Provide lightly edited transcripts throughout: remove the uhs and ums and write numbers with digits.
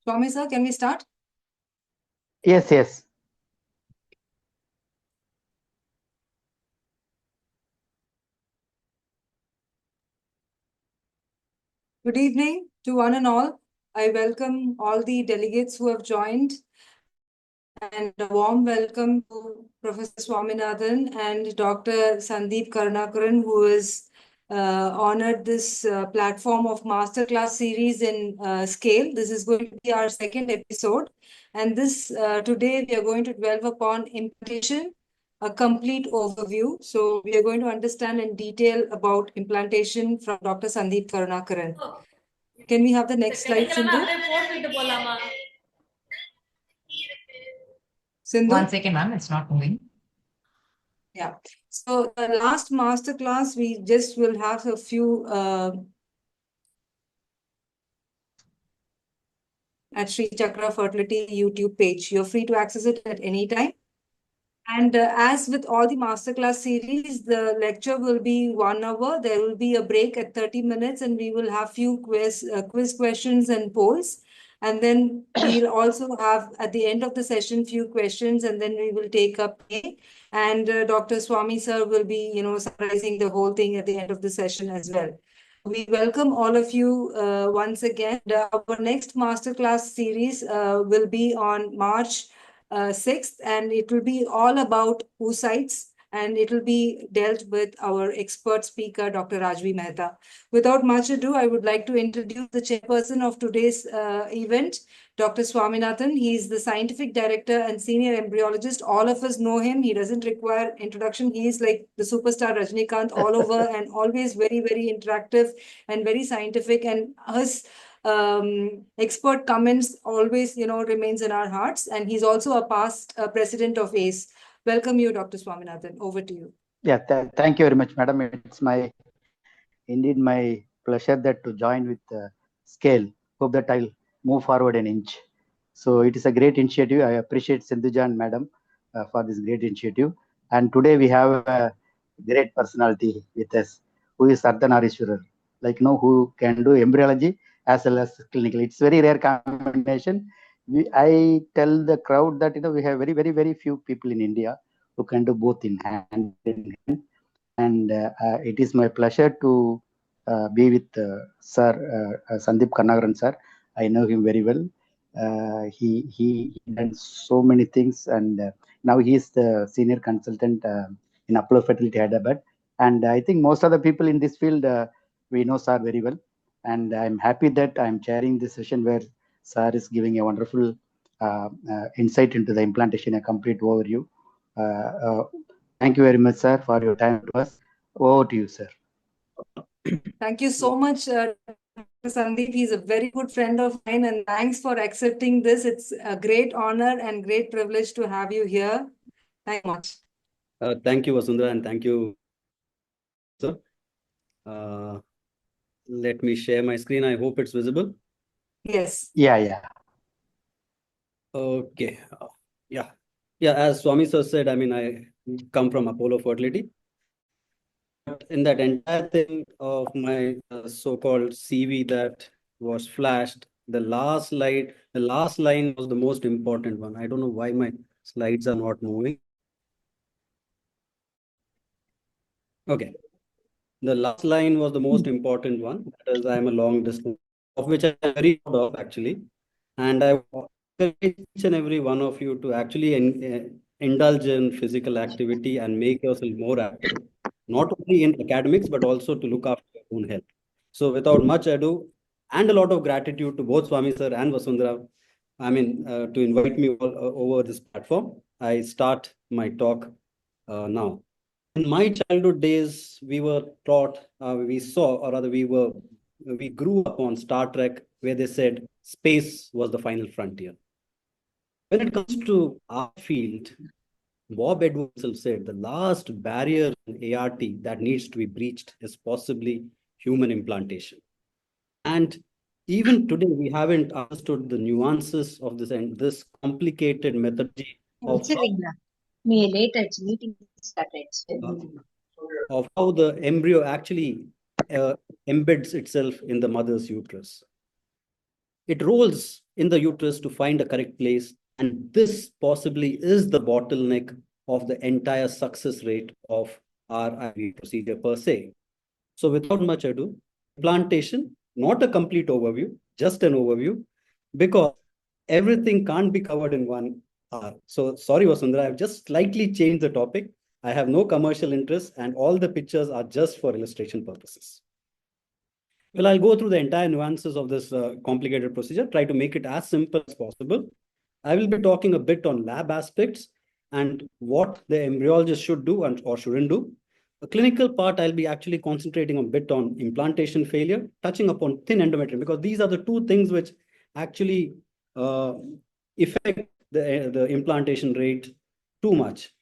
Swami sir, can we start? Yes, yes. Good evening to one and all. I welcome all the delegates who have joined, and a warm welcome to Professor Swaminathan and Dr. Sandeep Karunakaran, who has honored this platform of masterclass series in scale. This is going to be our second episode, and this today we are going to delve upon implantation, a complete overview. So we are going to understand in detail about implantation from Dr. Sandeep Karunakaran. Can we have the next slide, Sindhu? Sindhu? 1 second, ma'am. It's not moving. Yeah. So the last masterclass, we just will have a few at Sri Chakra Fertility YouTube page. You're free to access it at any time. And as with all the masterclass series, the lecture will be 1 hour. There will be a break at 30 minutes, and we will have few quiz questions and polls. And then we'll also have at the end of the session few questions, and then we will take up A. And Dr. Swami sir will be, summarizing the whole thing at the end of the session as well. We welcome all of you once again. Our next masterclass series will be on March 6th, and it will be all about oocytes, and it will be dealt with our expert speaker, Dr. Rajvi Mehta. Without much ado, I would like to introduce the chairperson of today's event, Dr. Swaminathan. He is the scientific director and senior embryologist. All of us know him. He doesn't require introduction. He is like the superstar Rajnikant all over and always very, very interactive and very scientific. And his expert comments always, remains in our hearts. And he's also a past president of ACE. Welcome you, Dr. Swaminathan. Over to you. Yeah, thank you very much, madam. It's indeed my pleasure that to join with Scale. Hope that I'll move forward an inch. So it is a great initiative. I appreciate Sindhuja and madam for this great initiative. And today we have a great personality with us, who is Ardhanarishwarar, who can do embryology as well as clinical. It's very rare combination. I tell the crowd that we have very, very, very few people in India who can do both in hand in hand. And it is my pleasure to be with Sir Sandeep Karunakaran sir. I know him very well. He done so many things, and now he is the senior consultant in Apollo Fertility Hyderabad. And I think most of the people in this field we know sir very well. And I'm happy that I'm chairing this session where sir is giving a wonderful insight into the implantation, a complete overview. Thank you very much, sir, for your time to us. Over to you, sir. Thank you so much, Sandeep. He's a very good friend of mine, and thanks for accepting this. It's a great honor and great privilege to have you here. Thank you much. Thank you, Vasundara, and thank you, sir. Let me share my screen. I hope it's visible. Yes. Yeah. Okay. Yeah. As Swami sir said, I come from Apollo Fertility. In that entire thing of my so-called CV that was flashed, the last line was the most important one. I don't know why my slides are not moving. Okay. The last line was the most important one, because I am a long distance, of which I am very proud of actually. And I want each and every one of you to actually indulge in physical activity and make yourself more active, not only in academics, but also to look after your own health. So without much ado, and a lot of gratitude to both Swami sir and Vasundara, to invite me over this platform, I start my talk now. In my childhood days, we were taught, we grew up on Star Trek, where they said space was the final frontier. When it comes to our field, Bob Edwards himself said the last barrier in ART that needs to be breached is possibly human implantation. And even today, we haven't understood the nuances of this and this complicated methodology of how the embryo actually embeds itself in the mother's uterus. it rolls in the uterus to find a correct place. And this possibly is the bottleneck of the entire success rate of our IVF procedure per se. So without much ado, implantation, not a complete overview, just an overview, because everything can't be covered in 1 hour. So sorry, Vasundara, I've just slightly changed the topic. I have no commercial interest and all the pictures are just for illustration purposes. Well, I'll go through the entire nuances of this complicated procedure, try to make it as simple as possible. I will be talking a bit on lab aspects and what the embryologist should do or shouldn't do. The clinical part, I'll be actually concentrating a bit on implantation failure, touching upon thin endometrium, because these are the two things which actually affect the implantation rate too much.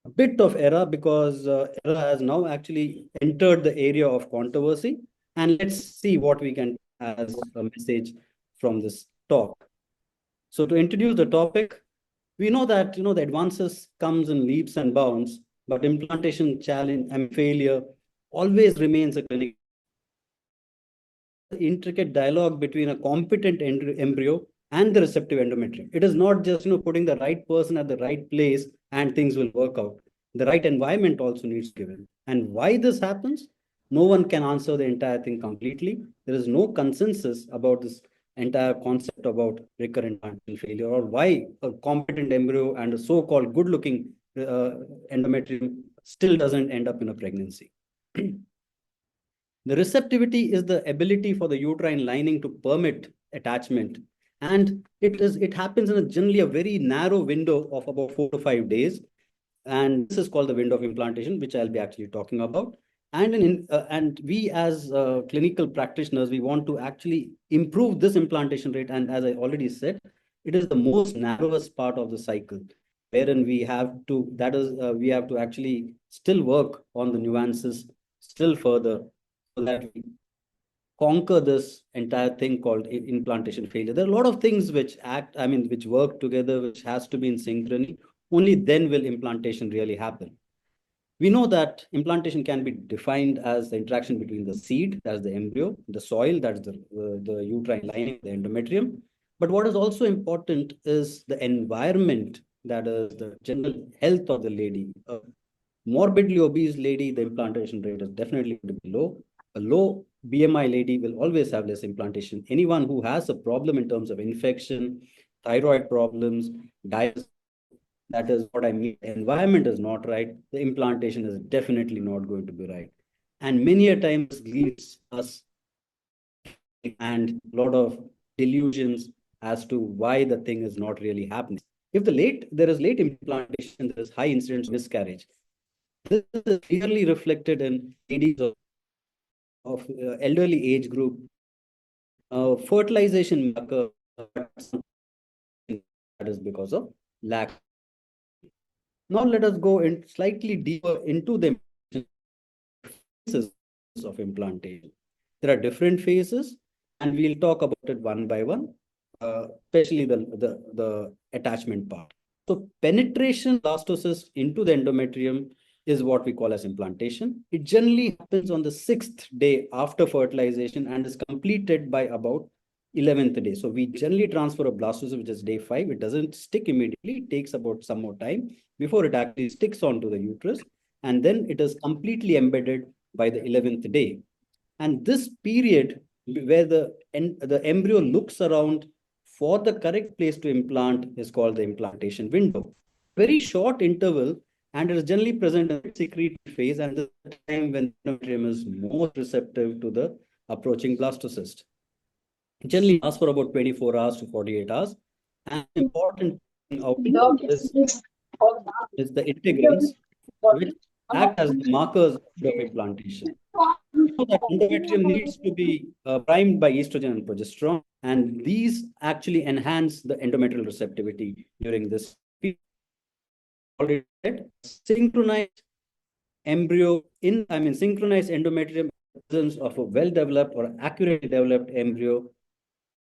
A bit of error because error has now actually entered the area of controversy. And let's see what we can as a message from this talk. So to introduce the topic, we know that the advances comes in leaps and bounds, but implantation challenge and failure always remains a clinical intricate dialogue between a competent embryo and the receptive endometrium. It is not just putting the right person at the right place and things will work out. The right environment also needs given. And why this happens? No one can answer the entire thing completely. There is no consensus about this entire concept about recurrent implantation failure, or why a competent embryo and a so-called good-looking endometrium still doesn't end up in a pregnancy. The receptivity is the ability for the uterine lining to permit attachment. And it happens in generally a very narrow window of about 4 to 5 days. And this is called the window of implantation, which I'll be actually talking about. And we as clinical practitioners, we want to actually improve this implantation rate. And as I already said, it is the most narrowest part of the cycle, wherein we have to actually still work on the nuances still further, so that we conquer this entire thing called implantation failure. There are a lot of things which which work together, which has to be in synchrony. Only then will implantation really happen. We know that implantation can be defined as the interaction between the seed, that's the embryo, the soil, that's the uterine lining, the endometrium. But what is also important is the environment, that is the general health of the lady. A morbidly obese lady, the implantation rate is definitely going to be low. A low BMI lady will always have less implantation. Anyone who has a problem in terms of infection, thyroid problems, diabetes, that is what I mean. The environment is not right. The implantation is definitely not going to be right. And many a times leads us and a lot of delusions as to why the thing is not really happening. If there is late implantation, there is high incidence of miscarriage. This is clearly reflected in ladies of elderly age group. Fertilization occurs, that is because of lack. Now let us go in slightly deeper into the phases of implantation. There are different phases, and we'll talk about it one by one, especially the attachment part. So penetration blastocyst into the endometrium is what we call as implantation. It generally happens on the 6th day after fertilization and is completed by about 11th day. So we generally transfer a blastocyst, which is day 5. It doesn't stick immediately. It takes about some more time before it actually sticks onto the uterus. And then it is completely embedded by the 11th day. And this period where the embryo looks around for the correct place to implant is called the implantation window. Very short interval, and it is generally present in the secretory phase, and this is the time when the endometrium is most receptive to the approaching blastocyst. It generally lasts for about 24 hours to 48 hours. And important thing out is the integrins, which act as the markers of implantation. So that endometrium needs to be primed by estrogen and progesterone, and these actually enhance the endometrial receptivity during this period. Already said, synchronized synchronized endometrium presence of a well-developed or accurately developed embryo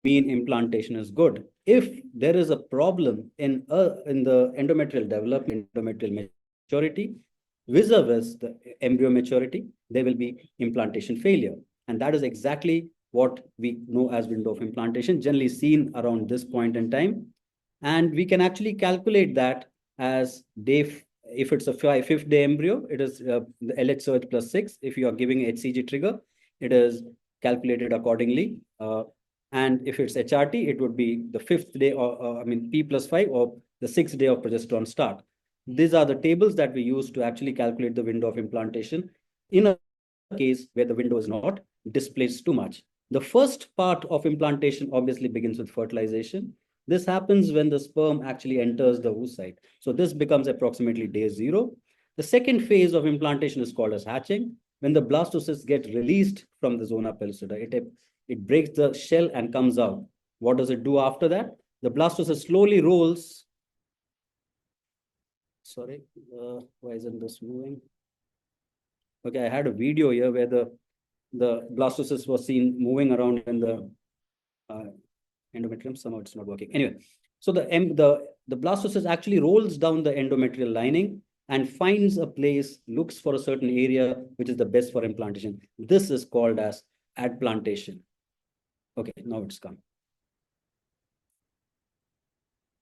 mean implantation is good. If there is a problem in the endometrial development, endometrial maturity, vis-a-vis the embryo maturity, there will be implantation failure. And that is exactly what we know as window of implantation, generally seen around this point in time. And we can actually calculate that as if it's a fifth day embryo, it is the LH surge plus 6. If you are giving HCG trigger, it is calculated accordingly. And if it's HRT, it would be the fifth day, or P plus 5, or the sixth day of progesterone start. These are the tables that we use to actually calculate the window of implantation in a case where the window is not displaced too much. The first part of implantation obviously begins with fertilization. This happens when the sperm actually enters the oocyte. So this becomes approximately day 0. The second phase of implantation is called as hatching. When the blastocysts get released from the zona pellucida, it breaks the shell and comes out. What does it do after that? The blastocyst slowly rolls. Sorry, why isn't this moving? Okay, I had a video here where the blastocyst was seen moving around in the endometrium. Somehow it's not working. Anyway, so the blastocyst actually rolls down the endometrial lining and finds a place, looks for a certain area which is the best for implantation. This is called as adplantation. Okay, now it's come.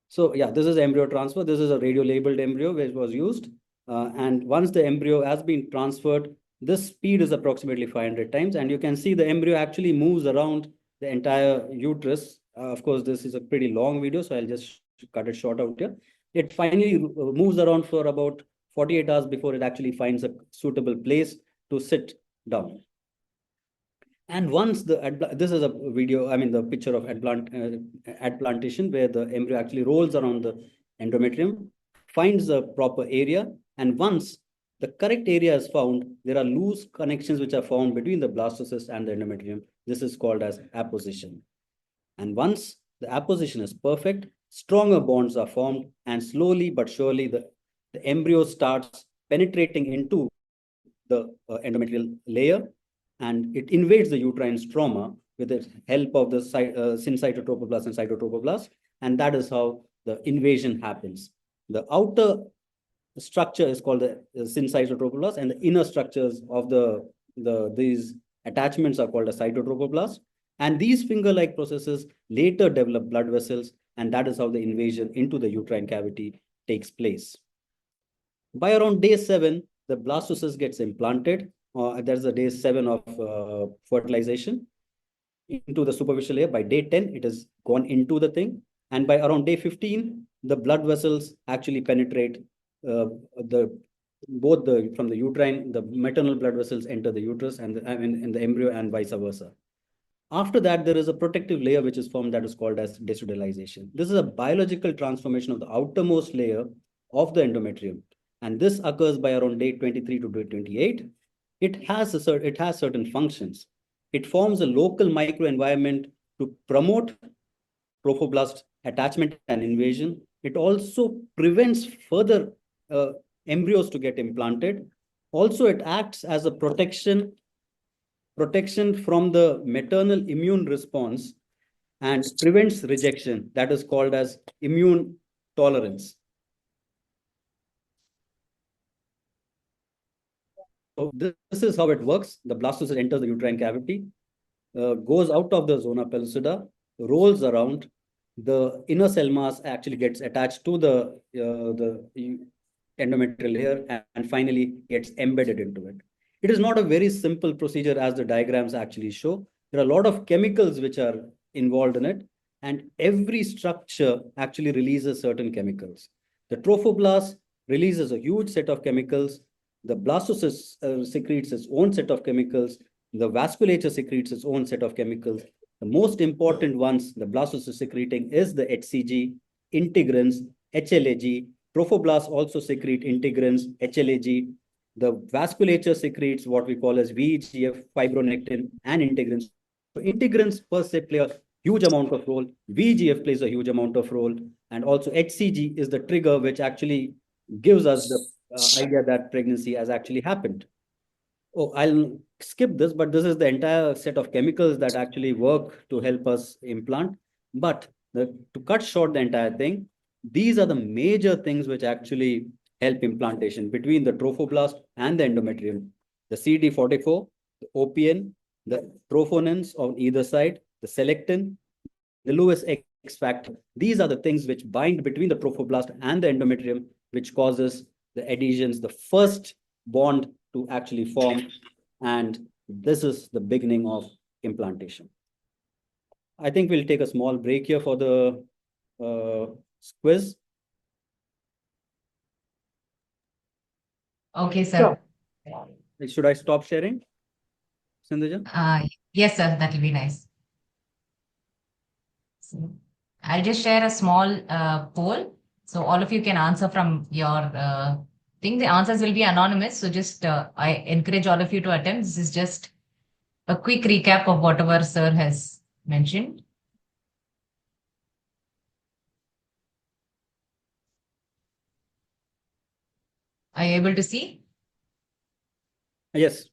So yeah, this is embryo transfer. This is a radio-labeled embryo which was used. And once the embryo has been transferred, this speed is approximately 500 times. And you can see the embryo actually moves around the entire uterus. Of course, this is a pretty long video, so I'll just cut it short out here. It finally moves around for about 48 hours before it actually finds a suitable place to sit down. And once this is a video, the picture of adplantation, where the embryo actually rolls around the endometrium, finds a proper area, and once the correct area is found, there are loose connections which are found between the blastocyst and the endometrium. This is called as apposition. And once the apposition is perfect, stronger bonds are formed, and slowly but surely the embryo starts penetrating into the endometrial layer, and it invades the uterine stroma with the help of the syncytotrophoblast and cytotrophoblast, and that is how the invasion happens. The outer structure is called the syncytotrophoblast, and the inner structures of these attachments are called a cytotrophoblast. And these finger-like processes later develop blood vessels, and that is how the invasion into the uterine cavity takes place. By around day 7, the blastocyst gets implanted. That's the day 7 of fertilization into the superficial layer. By day 10, it has gone into the thing. And by around day 15, the blood vessels actually penetrate from the uterine, the maternal blood vessels enter the uterus and the embryo, and vice versa. After that, there is a protective layer which is formed that is called as desudalization. This is a biological transformation of the outermost layer of the endometrium. And this occurs by around day 23 to day 28. It has certain functions. It forms a local microenvironment to promote trophoblast attachment and invasion. It also prevents further embryos to get implanted. Also, it acts as a protection from the maternal immune response and prevents rejection. That is called as immune tolerance. So this is how it works. The blastocyst enters the uterine cavity, goes out of the zona pellucida, rolls around. The inner cell mass actually gets attached to the endometrial layer and finally gets embedded into it. It is not a very simple procedure as the diagrams actually show. There are a lot of chemicals which are involved in it, and every structure actually releases certain chemicals. The trophoblast releases a huge set of chemicals. The blastocyst secretes its own set of chemicals. The vasculature secretes its own set of chemicals. The most important ones the blastocyst secreting is the HCG, integrins, HLAG. Trophoblasts also secrete integrins, HLAG. The vasculature secretes what we call as VEGF, fibronectin, and integrins. So integrins per se play a huge amount of role. VEGF plays a huge amount of role. And also HCG is the trigger which actually gives us the idea that pregnancy has actually happened. Oh, I'll skip this, but this is the entire set of chemicals that actually work to help us implant. But to cut short the entire thing, these are the major things which actually help implantation between the trophoblast and the endometrium. The CD44, the OPN, the trophonins on either side, the selectin, the Lewis X factor. These are the things which bind between the trophoblast and the endometrium, which causes the adhesions, the first bond to actually form. And this is the beginning of implantation. I think we'll take a small break here for the quiz. Okay, sir. Should I stop sharing, Sindhuja? Yes, sir. That will be nice. So I'll just share a small poll. So all of you can answer from your thing. The answers will be anonymous. So just I encourage all of you to attempt. This is just a quick recap of whatever sir has mentioned. Are you able to see? Yes.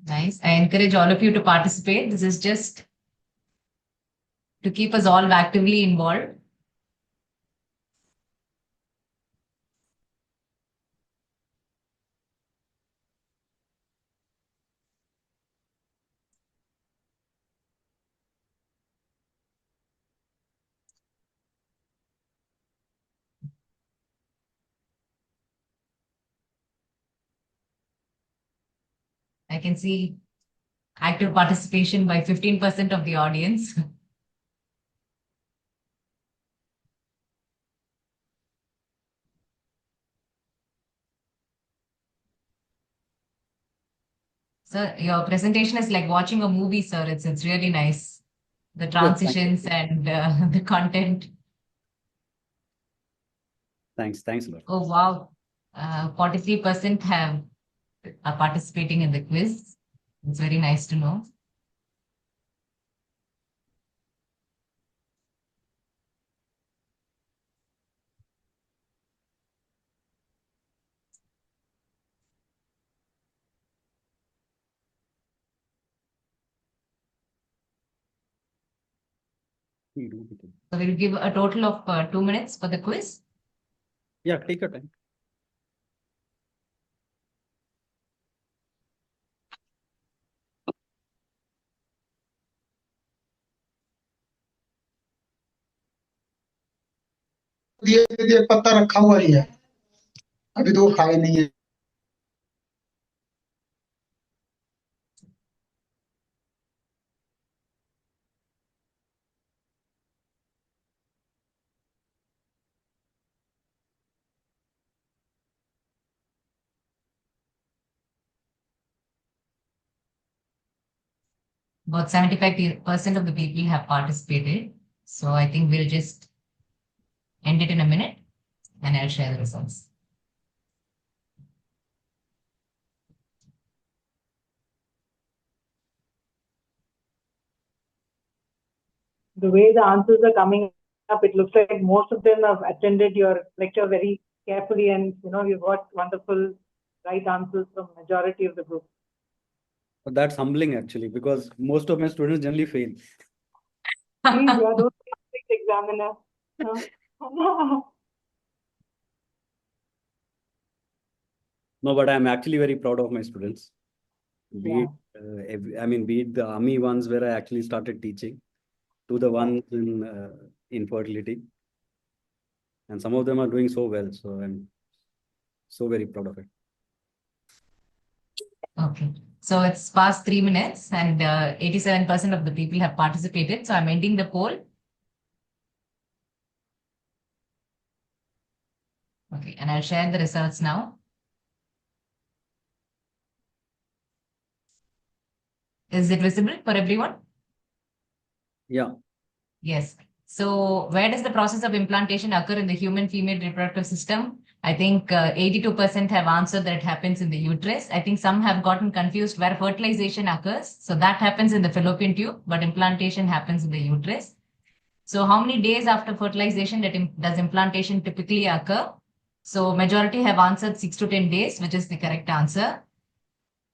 Nice. I encourage all of you to participate. This is just to keep us all actively involved. I can see active participation by 15% of the audience. Sir, your presentation is like watching a movie, sir. It's really nice. The transitions and the content. Thanks a lot. Oh, wow. 43% are participating in the quiz. It's very nice to know. So we'll give a total of 2 minutes for the quiz. Yeah, take your time. ये पत्ता रखा हुआ ही है, अभी तो वो खाए नहीं है। About 75% of the people have participated. So I think we'll just end it in a minute and I'll share the results. The way the answers are coming up, it looks like most of them have attended your lecture very carefully, and you've got wonderful right answers from majority of the group. But that's humbling actually, because most of my students generally fail. Please, don't be a examiner. No, but I'm actually very proud of my students. Be Yeah. be it the army ones where I actually started teaching, to the ones in fertility. And some of them are doing so well. So I'm so very proud of it. Okay. So it's past 3 minutes and 87% of the people have participated. So I'm ending the poll. Okay. And I'll share the results now. Is it visible for everyone? Yeah. Yes. So where does the process of implantation occur in the human female reproductive system? I think 82% have answered that it happens in the uterus. I think some have gotten confused where fertilization occurs. So that happens in the fallopian tube, but implantation happens in the uterus. So how many days after fertilization does implantation typically occur? So majority have answered 6 to 10 days, which is the correct answer.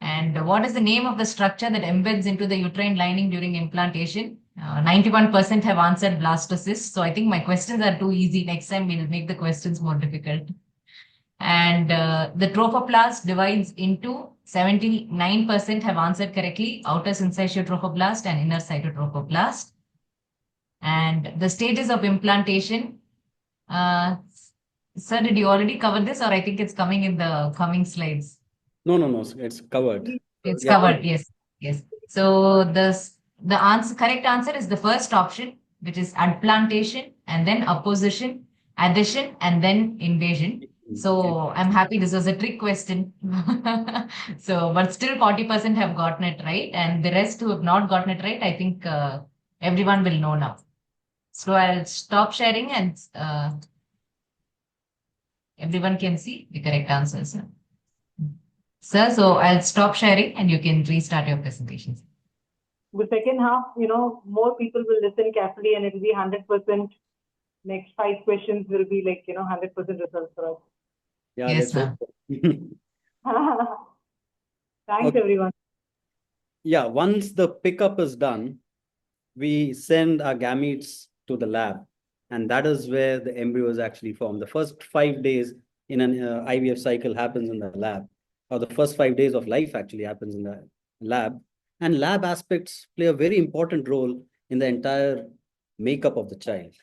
And what is the name of the structure that embeds into the uterine lining during implantation? 91% have answered blastocyst. So I think my questions are too easy. Next time we'll make the questions more difficult. And the trophoblast divides into 79% have answered correctly, outer syncytial trophoblast and inner cytotrophoblast. And the stages of implantation. Sir, did you already cover this, or I think it's coming in the coming slides? No, it's covered. It's Yeah. covered, yes. So the correct answer is the first option, which is adplantation, and then apposition, adhesion, and then invasion. So I'm happy this was a trick question. So, but still 40% have gotten it right, and the rest who have not gotten it right, I think everyone will know now. So I'll stop sharing and everyone can see the correct answers. Sir, so I'll stop sharing and you can restart your presentations. The second half, more people will listen carefully and it will be 100%. Next 5 questions will be like, 100% results for us. Yeah, Yes, let's hope. Thanks, Okay. everyone. Yeah, once the pickup is done, we send our gametes to the lab, and that is where the embryo is actually formed. The first 5 days in an IVF cycle happens in the lab, or the first 5 days of life actually happens in the lab. And lab aspects play a very important role in the entire makeup of the child.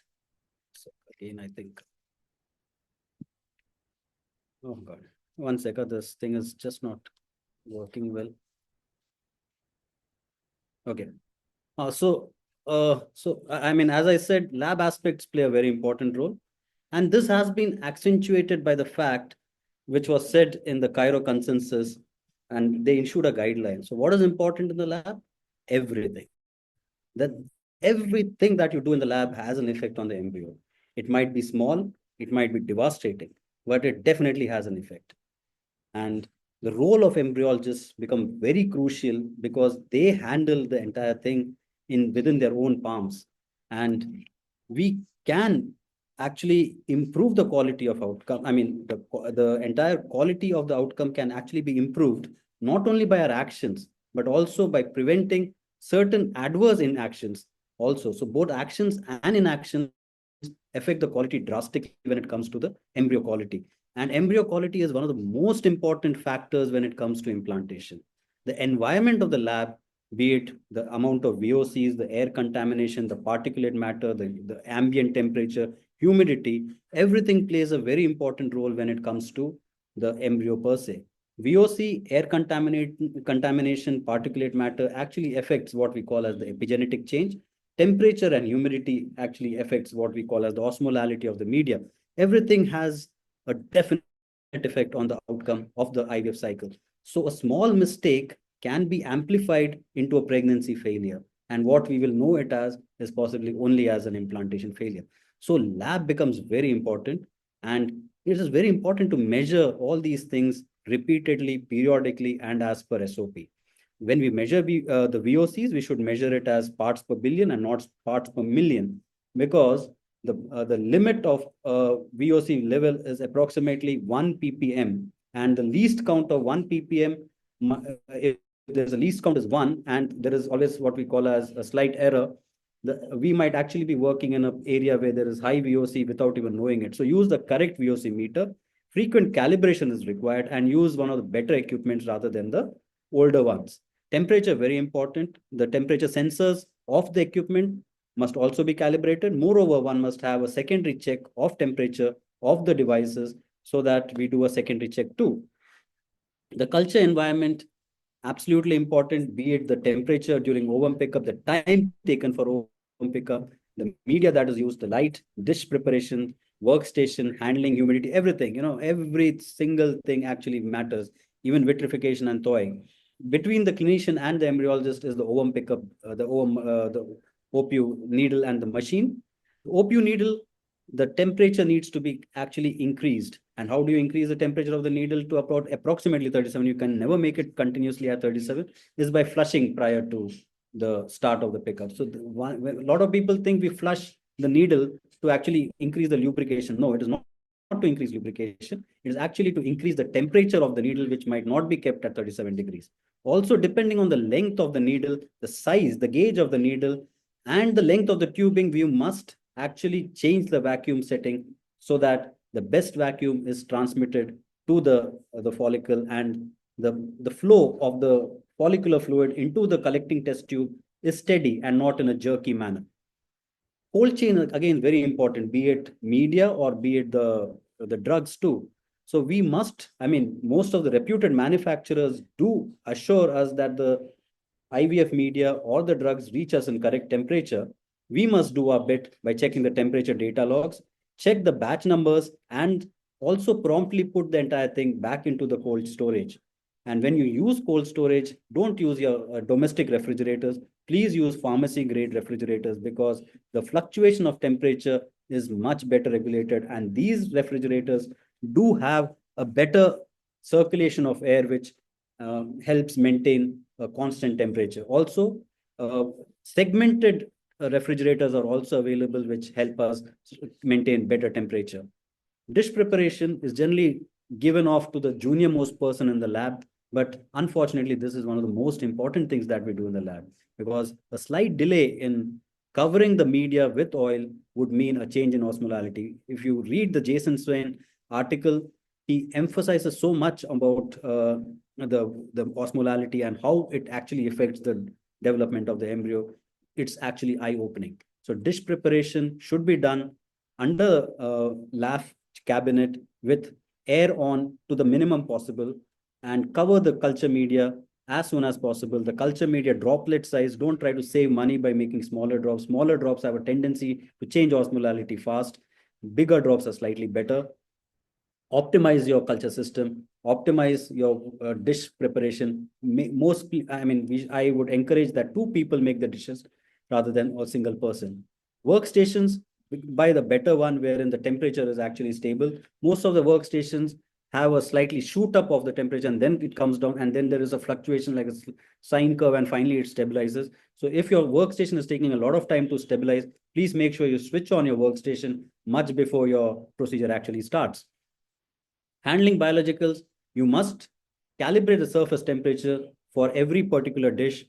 So again, I think, oh God, 1 second, this thing is just not working well. Okay. So I mean, as I said, lab aspects play a very important role. And this has been accentuated by the fact, which was said in the Cairo consensus, and they issued a guideline. So what is important in the lab? Everything. That everything that you do in the lab has an effect on the embryo. It might be small, it might be devastating, but it definitely has an effect. And the role of embryologists become very crucial because they handle the entire thing within their own palms. And we can actually improve the quality of outcome. I mean, the entire quality of the outcome can actually be improved, not only by our actions, but also by preventing certain adverse inactions also. So both actions and inactions affect the quality drastically when it comes to the embryo quality. And embryo quality is one of the most important factors when it comes to implantation. The environment of the lab, be it the amount of VOCs, the air contamination, the particulate matter, the ambient temperature, humidity, everything plays a very important role when it comes to the embryo per se. VOC, air contamination, particulate matter actually affects what we call as the epigenetic change. Temperature and humidity actually affects what we call as the osmolality of the media. Everything has a definite effect on the outcome of the IVF cycle. So a small mistake can be amplified into a pregnancy failure. And what we will know it as is possibly only as an implantation failure. So lab becomes very important. And it is very important to measure all these things repeatedly, periodically, and as per SOP. When we measure the VOCs, we should measure it as parts per billion and not parts per million, because the limit of VOC level is approximately 1 ppm, and the least count of 1 ppm, if there's a least count is 1, and there is always what we call as a slight error, we might actually be working in an area where there is high VOC without even knowing it. So use the correct VOC meter. Frequent calibration is required, and use one of the better equipments rather than the older ones. Temperature, very important. The temperature sensors of the equipment must also be calibrated. Moreover, one must have a secondary check of temperature of the devices so that we do a secondary check too. The culture environment, absolutely important, be it the temperature during ovum pickup, the time taken for ovum pickup, the media that is used, the light, dish preparation, workstation, handling, humidity, everything, every single thing actually matters, even vitrification and thawing. Between the clinician and the embryologist is the ovum pickup, the OPU needle and the machine. The OPU needle, the temperature needs to be actually increased. And how do you increase the temperature of the needle to about approximately 37? You can never make it continuously at 37. This is by flushing prior to the start of the pickup. So a lot of people think we flush the needle to actually increase the lubrication. No, it is not to increase lubrication. It is actually to increase the temperature of the needle, which might not be kept at 37 degrees. Also, depending on the length of the needle, the size, the gauge of the needle, and the length of the tubing, we must actually change the vacuum setting so that the best vacuum is transmitted to the follicle, and the flow of the follicular fluid into the collecting test tube is steady and not in a jerky manner. Cold chain, again, very important, be it media or be it the drugs too. So we must, I mean, most of the reputed manufacturers do assure us that the IVF media or the drugs reach us in correct temperature. We must do our bit by checking the temperature data logs, check the batch numbers, and also promptly put the entire thing back into the cold storage. And when you use cold storage, don't use your domestic refrigerators. Please use pharmacy grade refrigerators, because the fluctuation of temperature is much better regulated. And these refrigerators do have a better circulation of air, which helps maintain a constant temperature. Also, segmented refrigerators are also available, which help us maintain better temperature. Dish preparation is generally given off to the junior most person in the lab, but unfortunately, this is one of the most important things that we do in the lab, because a slight delay in covering the media with oil would mean a change in osmolality. If you read the Jason Swain article, he emphasizes so much about the osmolality and how it actually affects the development of the embryo. It's actually eye-opening. So dish preparation should be done under LAF cabinet with air on to the minimum possible, and cover the culture media as soon as possible. The culture media droplet size, don't try to save money by making smaller drops. Smaller drops have a tendency to change osmolality fast. Bigger drops are slightly better. Optimize your culture system, optimize your dish preparation. I would encourage that 2 people make the dishes rather than a single person. Workstations, buy the better one wherein the temperature is actually stable. Most of the workstations have a slightly shoot up of the temperature and then it comes down, and then there is a fluctuation like a sine curve, and finally it stabilizes. So if your workstation is taking a lot of time to stabilize, please make sure you switch on your workstation much before your procedure actually starts. Handling biologicals, you must calibrate the surface temperature for every particular dish.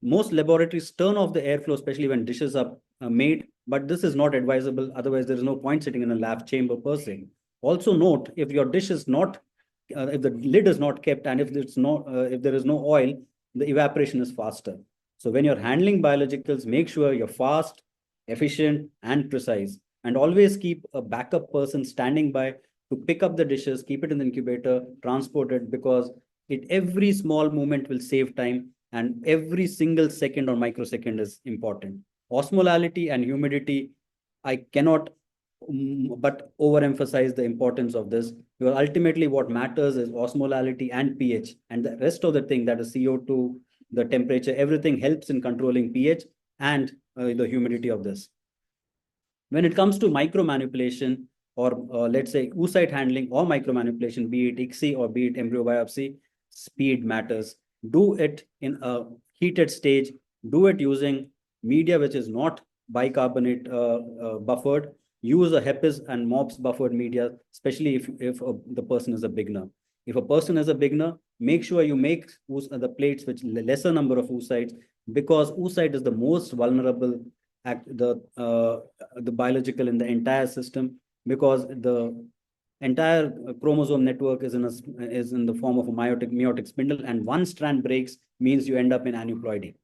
Most laboratories turn off the airflow, especially when dishes are made, but this is not advisable. Otherwise, there is no point sitting in a lab chamber per se. Also note, if your dish is not, if the lid is not kept, and if there is no oil, the evaporation is faster. So when you're handling biologicals, make sure you're fast, efficient, and precise. And always keep a backup person standing by to pick up the dishes, keep it in the incubator, transport it, because every small movement will save time, and every single second or microsecond is important. Osmolality and humidity, I cannot but overemphasize the importance of this, because ultimately what matters is osmolality and pH, and the rest of the thing, that is CO2, the temperature, everything helps in controlling pH and the humidity of this. When it comes to micro manipulation, or let's say oocyte handling or micro manipulation, be it ICSI or be it embryo biopsy, speed matters. Do it in a heated stage. Do it using media which is not bicarbonate buffered. Use a HEPAS and MOPS buffered media, especially if the person is a beginner. If a person is a beginner, make sure you make the plates with lesser number of oocytes, because oocyte is the most vulnerable the biological in the entire system, because the entire chromosome network is in the form of a meiotic spindle, and one strand breaks means you end up in aneuploidy.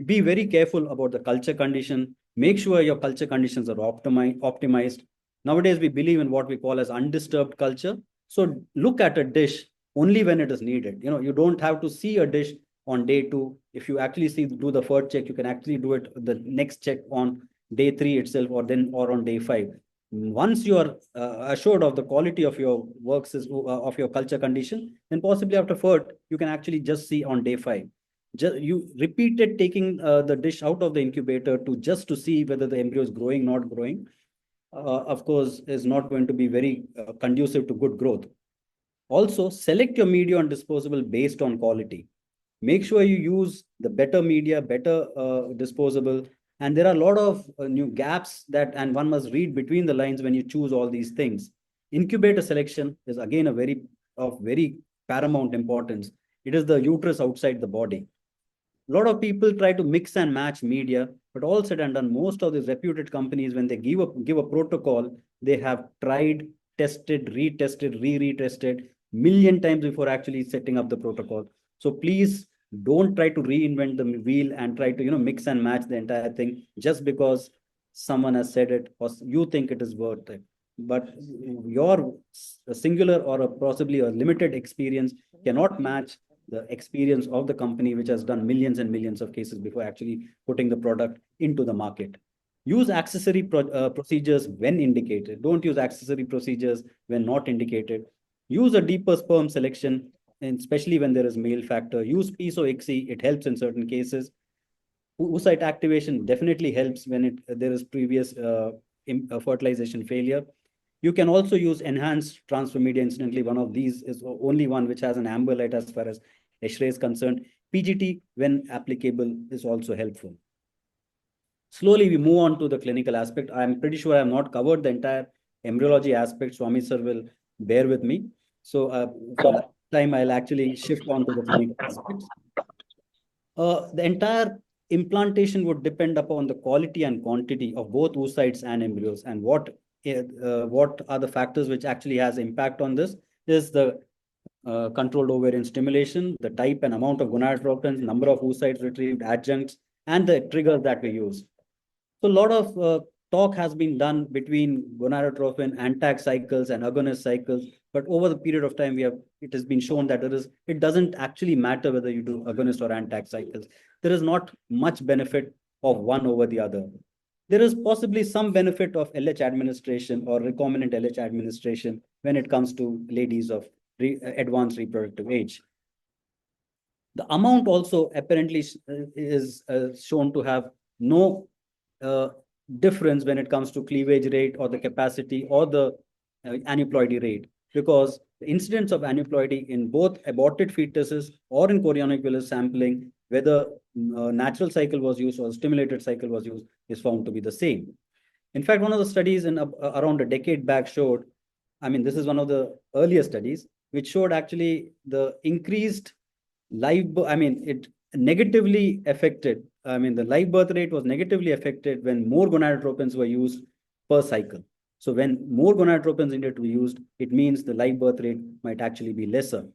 Be very careful about the culture condition. Make sure your culture conditions are optimized. Nowadays, we believe in what we call as undisturbed culture. So look at a dish only when it is needed. You don't have to see a dish on day 2. If you actually do the first check, you can actually do it the next check on day 3 itself, or on day 5. Once you are assured of the quality of your works, of your culture condition, then possibly after FERT, you can actually just see on day 5. You repeated taking the dish out of the incubator to see whether the embryo is growing, not growing, of course, is not going to be very conducive to good growth. Also, select your media and disposable based on quality. Make sure you use the better media, better disposable. And there are a lot of new gaps and one must read between the lines when you choose all these things. Incubator selection is again of very paramount importance. It is the uterus outside the body. A lot of people try to mix and match media, but all said and done, most of these reputed companies, when they give a protocol, they have tried, tested, retested, retested million times before actually setting up the protocol. So please don't try to reinvent the wheel and try to mix and match the entire thing just because someone has said it or you think it is worth it. But your singular or possibly a limited experience cannot match the experience of the company, which has done millions and millions of cases before actually putting the product into the market. Use accessory procedures when indicated. Don't use accessory procedures when not indicated. Use a deeper sperm selection, and especially when there is male factor. Use PSO-ICSI. It helps in certain cases. Oocyte activation definitely helps when there is previous fertilization failure. You can also use enhanced transfer media. Incidentally, one of these is only one which has an amber light as far as X-ray is concerned. PGT, when applicable, is also helpful. Slowly, we move on to the clinical aspect. I'm pretty sure I have not covered the entire embryology aspect. Swami sir will bear with me. So for that time, I'll actually shift on to the clinical aspects. The entire implantation would depend upon the quality and quantity of both oocytes and embryos, and what are the factors which actually has impact on this is the controlled ovarian stimulation, the type and amount of gonadotropins, number of oocytes retrieved, adjuncts, and the triggers that we use. So a lot of talk has been done between gonadotropin, antag cycles, and agonist cycles. But over the period of time, it has been shown that it doesn't actually matter whether you do agonist or antag cycles. There is not much benefit of one over the other. There is possibly some benefit of LH administration or recombinant LH administration when it comes to ladies of advanced reproductive age. The amount also apparently is shown to have no difference when it comes to cleavage rate or the capacity or the aneuploidy rate, because the incidence of aneuploidy in both aborted fetuses or in chorionic villus sampling, whether natural cycle was used or stimulated cycle was used, is found to be the same. In fact, one of the studies in around a decade back showed, this is one of the earlier studies, which showed actually the increased it negatively affected, the live birth rate was negatively affected when more gonadotropins were used per cycle. So when more gonadotropins needed to be used, it means the live birth rate might actually be lesser.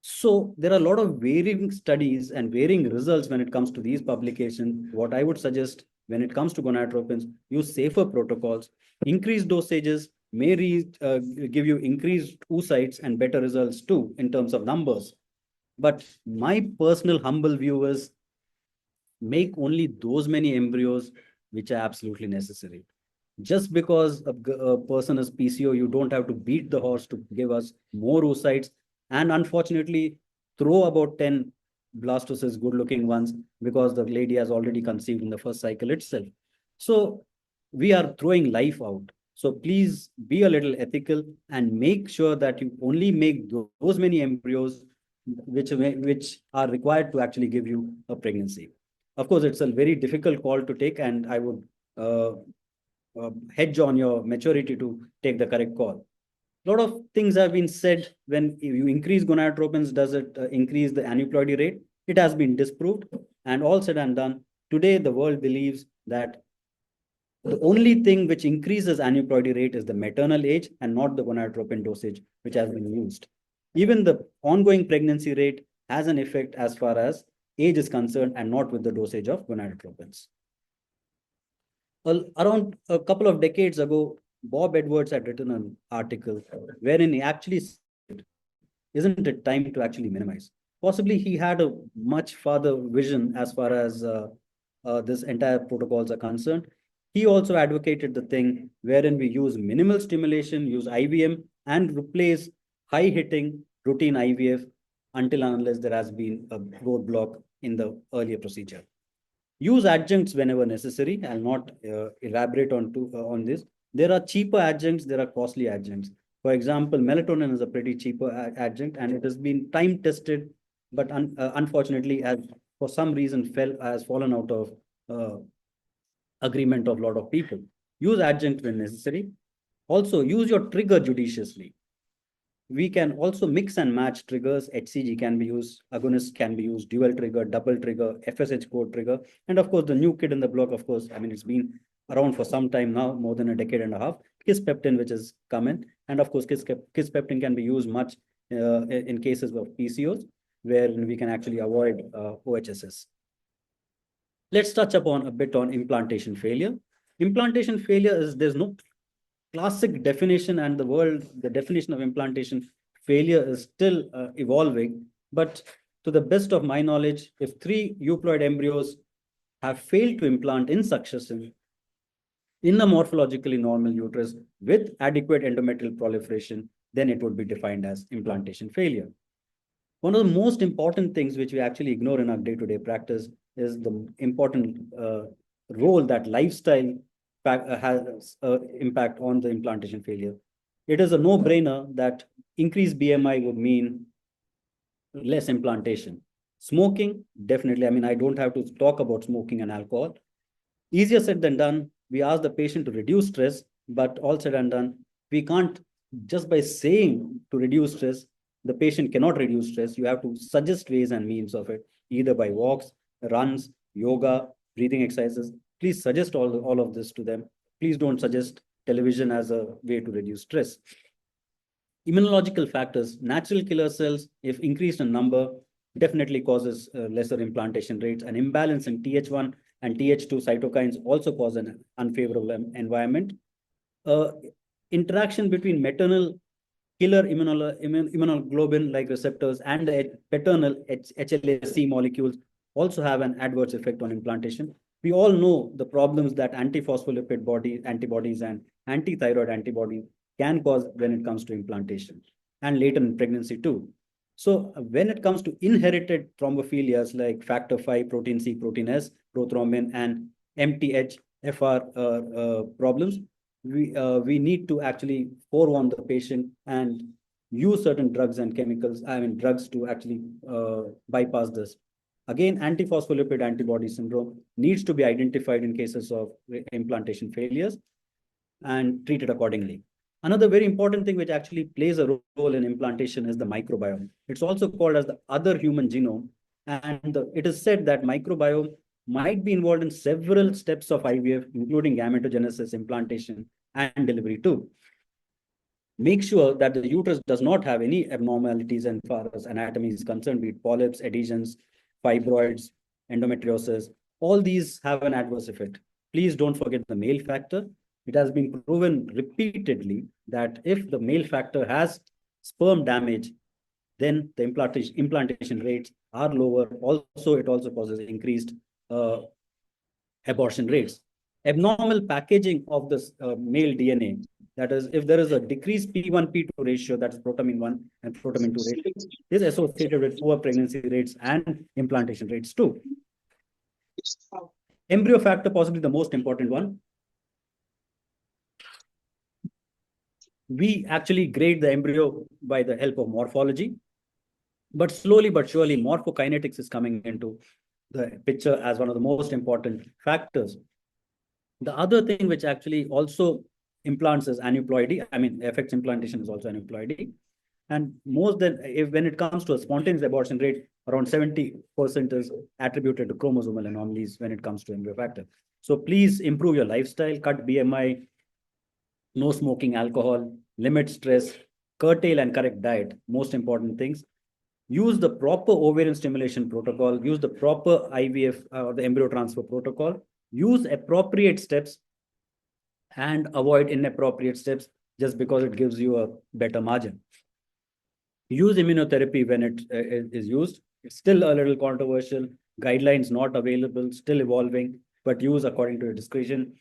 So there are a lot of varying studies and varying results when it comes to these publications. What I would suggest when it comes to gonadotropins, use safer protocols. Increased dosages may give you increased oocytes and better results too in terms of numbers. But my personal humble view is make only those many embryos which are absolutely necessary. Just because a person is PCO, you don't have to beat the horse to give us more oocytes and unfortunately throw about 10 blastocysts, good-looking ones, because the lady has already conceived in the first cycle itself. So we are throwing life out. So please be a little ethical and make sure that you only make those many embryos which are required to actually give you a pregnancy. Of course, it's a very difficult call to take, and I would hedge on your maturity to take the correct call. A lot of things have been said. When you increase gonadotropins, does it increase the aneuploidy rate? It has been disproved, and all said and done, today the world believes that the only thing which increases aneuploidy rate is the maternal age and not the gonadotropin dosage which has been used. Even the ongoing pregnancy rate has an effect as far as age is concerned and not with the dosage of gonadotropins. Well, around a couple of decades ago, Bob Edwards had written an article wherein he actually said, isn't it time to actually minimize? Possibly he had a much farther vision as far as this entire protocols are concerned. He also advocated the thing wherein we use minimal stimulation, use IVM, and replace high-hitting routine IVF until and unless there has been a roadblock in the earlier procedure. Use adjuncts whenever necessary. I'll not elaborate on this. There are cheaper adjuncts, there are costly adjuncts. For example, melatonin is a pretty cheaper adjunct, and it has been time tested, but unfortunately, for some reason, has fallen out of agreement of a lot of people. Use adjunct when necessary. Also, use your trigger judiciously. we can also mix and match triggers. HCG can be used, agonist can be used, dual trigger, double trigger, FSH code trigger. And of course, the new kid in the block, of course, I mean, it's been around for some time now, more than a decade and a half, kisspeptin, which is common. And of course, kisspeptin can be used much in cases of PCOS, where we can actually avoid OHSS. Let's touch upon a bit on implantation failure. Implantation failure is, there's no classic definition, and the definition of implantation failure is still evolving. But to the best of my knowledge, if 3 euploid embryos have failed to implant in succession in a morphologically normal uterus with adequate endometrial proliferation, then it would be defined as implantation failure. One of the most important things which we actually ignore in our day-to-day practice is the important role that lifestyle has impact on the implantation failure. It is a no-brainer that increased BMI would mean less implantation. Smoking, definitely. I mean, I don't have to talk about smoking and alcohol. Easier said than done. We ask the patient to reduce stress, but all said and done, we can't just by saying to reduce stress, the patient cannot reduce stress. You have to suggest ways and means of it, either by walks, runs, yoga, breathing exercises. Please suggest all of this to them. Please don't suggest television as a way to reduce stress. Immunological factors, natural killer cells, if increased in number, definitely causes lesser implantation rates. An imbalance in TH1 and TH2 cytokines also cause an unfavorable environment. Interaction between maternal killer immunoglobulin-like receptors and paternal HLA-C molecules also have an adverse effect on implantation. We all know the problems that antiphospholipid antibodies and antithyroid antibodies can cause when it comes to implantation, and later in pregnancy too. So when it comes to inherited thrombophilias like factor V, protein C, protein S, prothrombin, and MTHFR problems, we need to actually forewarn the patient and use certain drugs and chemicals, drugs to actually bypass this. Again, antiphospholipid antibody syndrome needs to be identified in cases of implantation failures and treated accordingly. Another very important thing which actually plays a role in implantation is the microbiome. It's also called as the other human genome. And it is said that microbiome might be involved in several steps of IVF, including gametogenesis, implantation, and delivery too. Make sure that the uterus does not have any abnormalities as far as anatomy is concerned, be it polyps, adhesions, fibroids, endometriosis. All these have an adverse effect. Please don't forget the male factor. It has been proven repeatedly that if the male factor has sperm damage, then the implantation rates are lower. Also, it also causes increased abortion rates. Abnormal packaging of this male DNA, that is, if there is a decreased P1, P2 ratio, that is protamine 1 and protamine 2 ratio, is associated with poor pregnancy rates and implantation rates too. Embryo factor, possibly the most important one. We actually grade the embryo by the help of morphology, but slowly but surely morphokinetics is coming into the picture as one of the most important factors. The other thing which actually also implants is aneuploidy. Affects implantation is also aneuploidy. And when it comes to a spontaneous abortion rate, around 70% is attributed to chromosomal anomalies when it comes to embryo factor. So please improve your lifestyle, cut BMI, no smoking, alcohol, limit stress, curtail and correct diet, most important things. Use the proper ovarian stimulation protocol, use the proper IVF or the embryo transfer protocol, use appropriate steps and avoid inappropriate steps just because it gives you a better margin. Use immunotherapy when it is used. It's still a little controversial. Guidelines not available, still evolving, but use according to your discretion.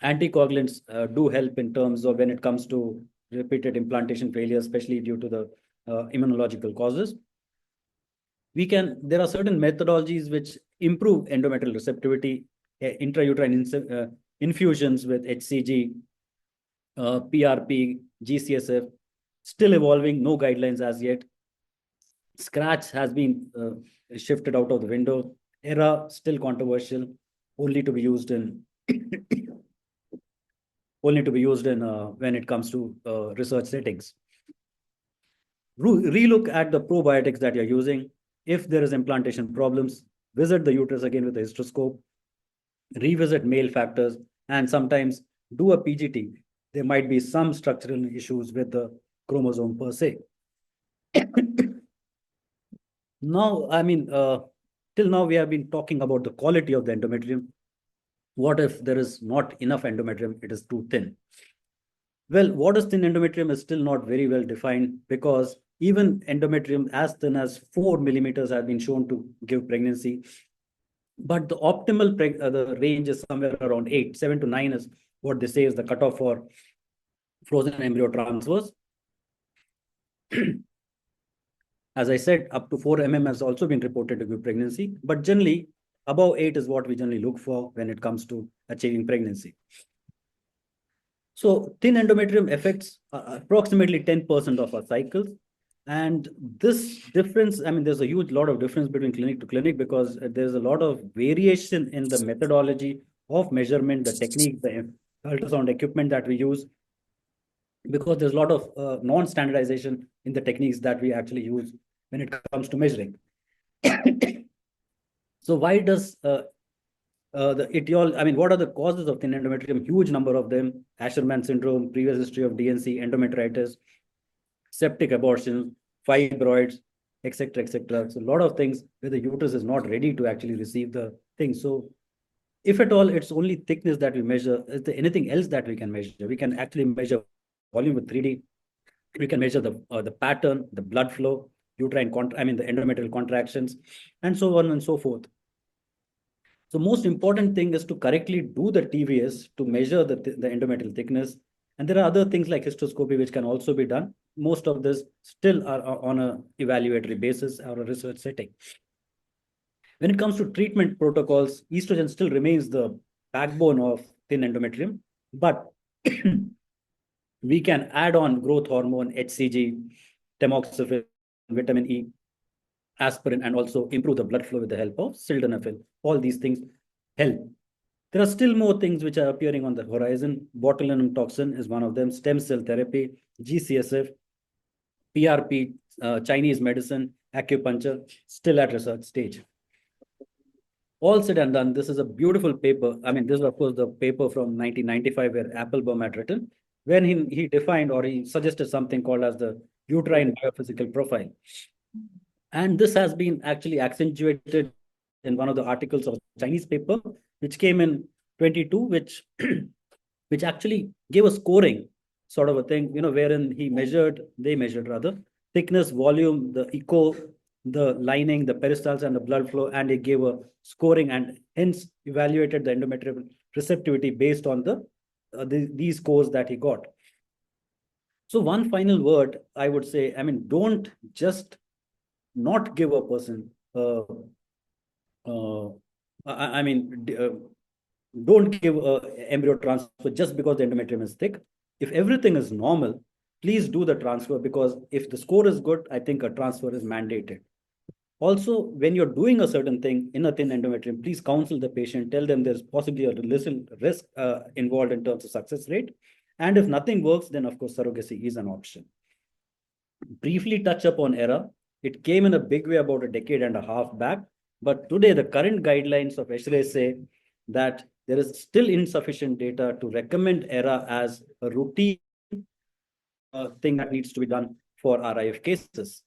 Anticoagulants do help in terms of when it comes to repeated implantation failure, especially due to the immunological causes. There are certain methodologies which improve endometrial receptivity, intrauterine infusions with HCG, PRP, GCSF, still evolving, no guidelines as yet. Scratch has been shifted out of the window. ERA, still controversial, only to be used in when it comes to research settings. relook at the probiotics that you're using. If there is implantation problems, visit the uterus again with a hysteroscope, revisit male factors, and sometimes do a PGT. There might be some structural issues with the chromosome per se. Now, till now we have been talking about the quality of the endometrium. What if there is not enough endometrium? It is too thin. Well, what is thin endometrium is still not very well defined, because even endometrium as thin as 4 millimeters have been shown to give pregnancy. But the optimal the range is somewhere around 8, 7 to 9 is what they say is the cutoff for frozen embryo transfers. As I said, up to 4 mm has also been reported to give pregnancy, but generally above 8 is what we generally look for when it comes to achieving pregnancy. So thin endometrium affects approximately 10% of our cycles. And this difference, there's a huge lot of difference between clinic to clinic, because there's a lot of variation in the methodology of measurement, the technique, the ultrasound equipment that we use, because there's a lot of non-standardization in the techniques that we actually use when it comes to measuring. So why does what are the causes of thin endometrium? Huge number of them: Asherman syndrome, previous history of DNC, endometritis, septic abortions, fibroids, etc., etc. So a lot of things where the uterus is not ready to actually receive the thing. So if at all, it's only thickness that we measure. Is there anything else that we can measure? We can actually measure volume with 3D. We can measure the pattern, the blood flow, uterine the endometrial contractions, and so on and so forth. So most important thing is to correctly do the TVS to measure the endometrial thickness. And there are other things like hysteroscopy which can also be done. Most of this still are on a evaluatory basis or a research setting. When it comes to treatment protocols, estrogen still remains the backbone of thin endometrium, but we can add on growth hormone, HCG, tamoxifen, vitamin E, aspirin, and also improve the blood flow with the help of sildenafil. All these things help. There are still more things which are appearing on the horizon. Botulinum toxin is one of them, stem cell therapy, GCSF, PRP, Chinese medicine, acupuncture, still at research stage. All said and done, this is a beautiful paper. This is, of course, the paper from 1995 where Applebaum had written, when he defined, or he suggested something called as the uterine biophysical profile. And this has been actually accentuated in one of the articles of a Chinese paper, which came in 22, which actually gave a scoring sort of a thing, wherein they measured thickness, volume, the echo, the lining, the peristalsis, and the blood flow, and it gave a scoring, and hence evaluated the endometrial receptivity based on these scores that he got. So one final word I would say, don't just not give a person don't give embryo transfer just because the endometrium is thick. If everything is normal, please do the transfer, because if the score is good, I think a transfer is mandated. Also, when you're doing a certain thing in a thin endometrium, please counsel the patient, tell them there's possibly a little risk involved in terms of success rate. And if nothing works, then of course, surrogacy is an option. Briefly touch upon ERA. It came in a big way about a decade and a half back, but today the current guidelines of ESHRE say that there is still insufficient data to recommend ERA as a routine thing that needs to be done for RIF cases.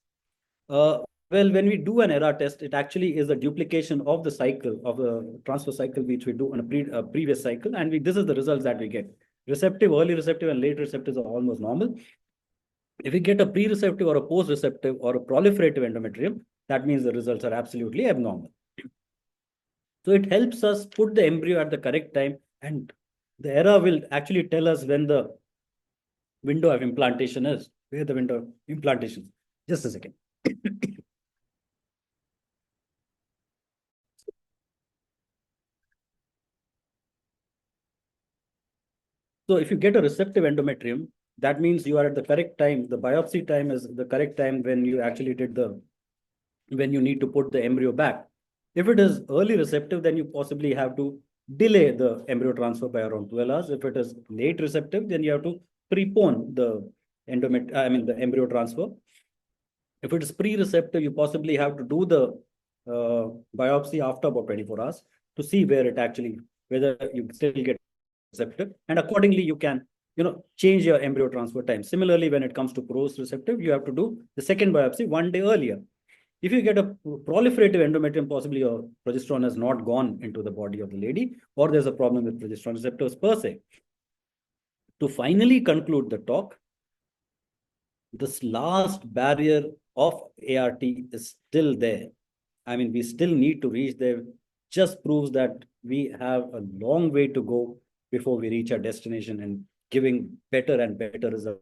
Well, when we do an ERA test, it actually is a duplication of the cycle, of the transfer cycle, which we do on a previous cycle, and this is the results that we get. Receptive, early receptive, and late receptives are almost normal. If we get a pre-receptive or a post-receptive or a proliferative endometrium, that means the results are absolutely abnormal. So it helps us put the embryo at the correct time, and the ERA will actually tell us when the window of implantation is, where the window of implantation is. Just a second. So if you get a receptive endometrium, that means you are at the correct time. The biopsy time is the correct time when you actually when you need to put the embryo back. If it is early receptive, then you possibly have to delay the embryo transfer by around 12 hours. If it is late receptive, then you have to prepone the embryo transfer. If it is pre-receptive, you possibly have to do the biopsy after about 24 hours to see where it actually, whether you still get receptive, and accordingly you can, change your embryo transfer time. Similarly, when it comes to post-receptive, you have to do the second biopsy 1 day earlier. If you get a proliferative endometrium, possibly your progesterone has not gone into the body of the lady, or there's a problem with progesterone receptors per se. To finally conclude the talk, this last barrier of ART is still there. I mean, we still need to reach there. Just proves that we have a long way to go before we reach our destination and giving better and better results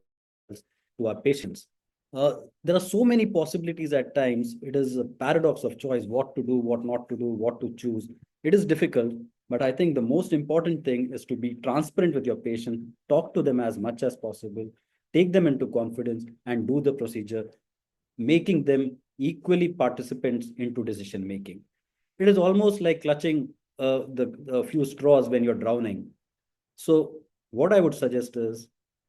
to our patients. There are so many possibilities at times. It is a paradox of choice, what to do, what not to do, what to choose. It is difficult, but I think the most important thing is to be transparent with your patient, talk to them as much as possible, take them into confidence and do the procedure, making them equally participants into decision making. It is almost like clutching the few straws when you're drowning. So what I would suggest is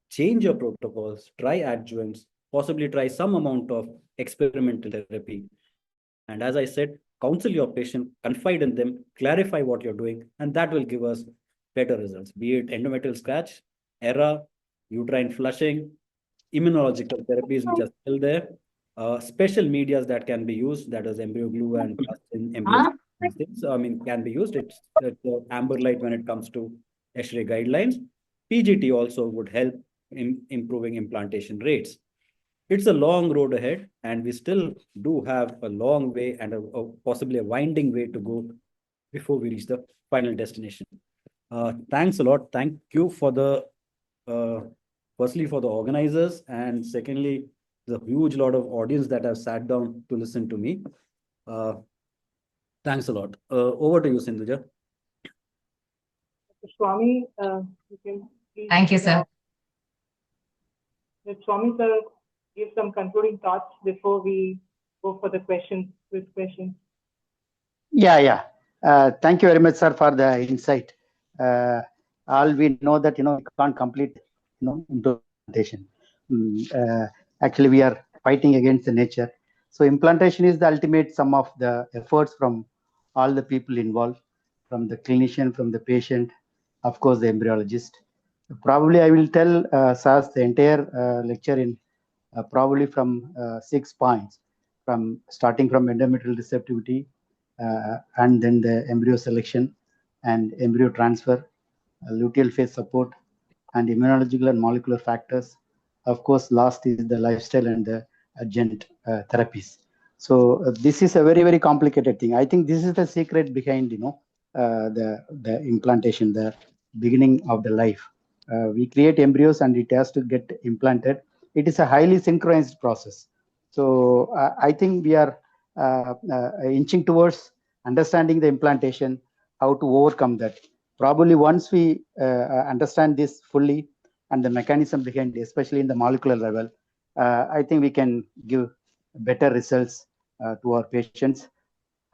change your protocols, try adjuvants, possibly try some amount of experimental therapy. And as I said, counsel your patient, confide in them, clarify what you're doing, and that will give us better results, be it endometrial scratch, ERA, uterine flushing, immunological therapies which are still there, special medias that can be used, that is embryo glue and embryo things, can be used. It's the amber light when it comes to ESHRE guidelines. PGT also would help in improving implantation rates. It's a long road ahead, and we still do have a long way and possibly a winding way to go before we reach the final destination. Thanks a lot. Thank you for the, firstly for the organizers, and secondly, the huge lot of audience that have sat down to listen to me. Thanks a lot. Over to you, Sindhuja. Swami, you can please. Thank you, sir. Let Swami sir give some concluding thoughts before we go for the questions. Yeah. Thank you very much, sir, for the insight. All we know that, we can't complete, implantation. Actually, we are fighting against the nature. So implantation is the ultimate sum of the efforts from all the people involved, from the clinician, from the patient, of course, the embryologist. Probably I will tell Sas the entire lecture in probably from 6 points, from starting from endometrial receptivity, and then the embryo selection and embryo transfer, luteal phase support, and immunological and molecular factors. Of course, last is the lifestyle and the adjunct therapies. So this is a very, very complicated thing. I think this is the secret behind, the implantation, the beginning of the life. We create embryos and it has to get implanted. It is a highly synchronized process. So I think we are inching towards understanding the implantation, how to overcome that. Probably once we understand this fully and the mechanism behind it, especially in the molecular level, I think we can give better results to our patients.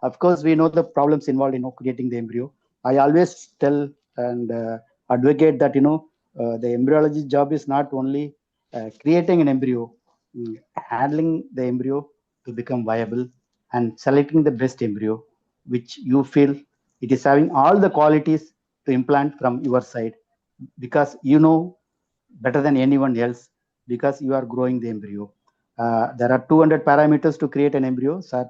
Of course, we know the problems involved in creating the embryo. I always tell and advocate that, the embryologist job is not only creating an embryo, handling the embryo to become viable and selecting the best embryo, which you feel it is having all the qualities to implant from your side, because you know better than anyone else, because you are growing the embryo. There are 200 parameters to create an embryo. Sir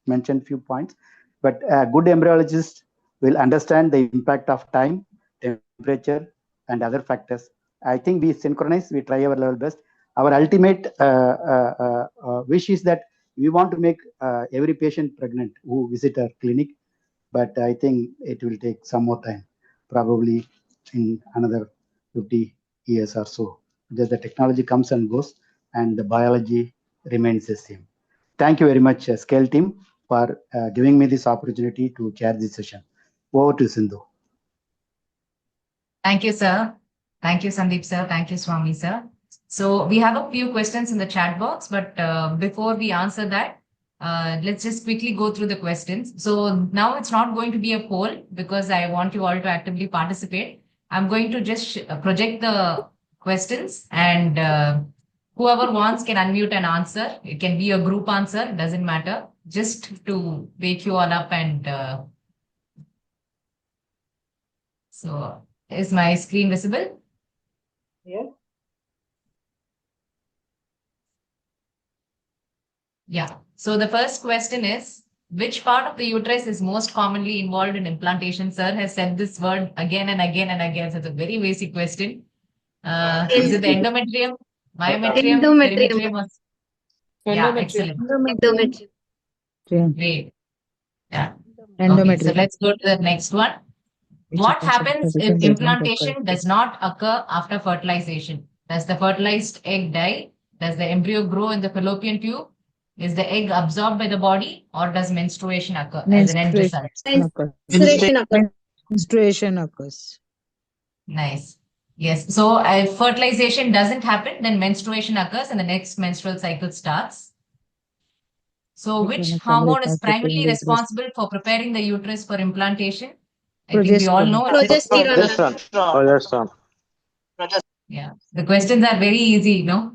mentioned few points, but a good embryologist will understand the impact of time, temperature, and other factors. I think we synchronize, we try our level best. Our ultimate wish is that we want to make every patient pregnant who visit our clinic, but I think it will take some more time, probably in another 50 years or so, because the technology comes and goes and the biology remains the same. Thank you very much, Scale team, for giving me this opportunity to chair this session. Over to Sindhu. Thank you, sir. Thank you, Sandeep, sir. Thank you, Swami, sir. So we have a few questions in the chat box, but before we answer that, let's just quickly go through the questions. So now it's not going to be a poll because I want you all to actively participate. I'm going to just project the questions and Whoever wants can unmute and answer. It can be a group answer, doesn't matter. Just to wake you all up and so is my screen visible? Yes. Yeah. So the first question is, which part of the uterus is most commonly involved in implantation? Sir has said this word again and again and again. So it's a very basic question. Is it the endometrium, myometrium, perimetrium? Yeah, excellent. Endometrium. Great. Yeah. Okay, so let's go to the next one. What happens if implantation does not occur after fertilization? Does the fertilized egg die? Does the embryo grow in the fallopian tube? Is the egg absorbed by the body, or does menstruation occur as an end result? Menstruation occurs. Nice. Yes. So if fertilization doesn't happen, then menstruation occurs and the next menstrual cycle starts. So which hormone is primarily responsible for preparing the uterus for implantation? I think we all know. Progesterone. Yeah. The questions are very easy, no?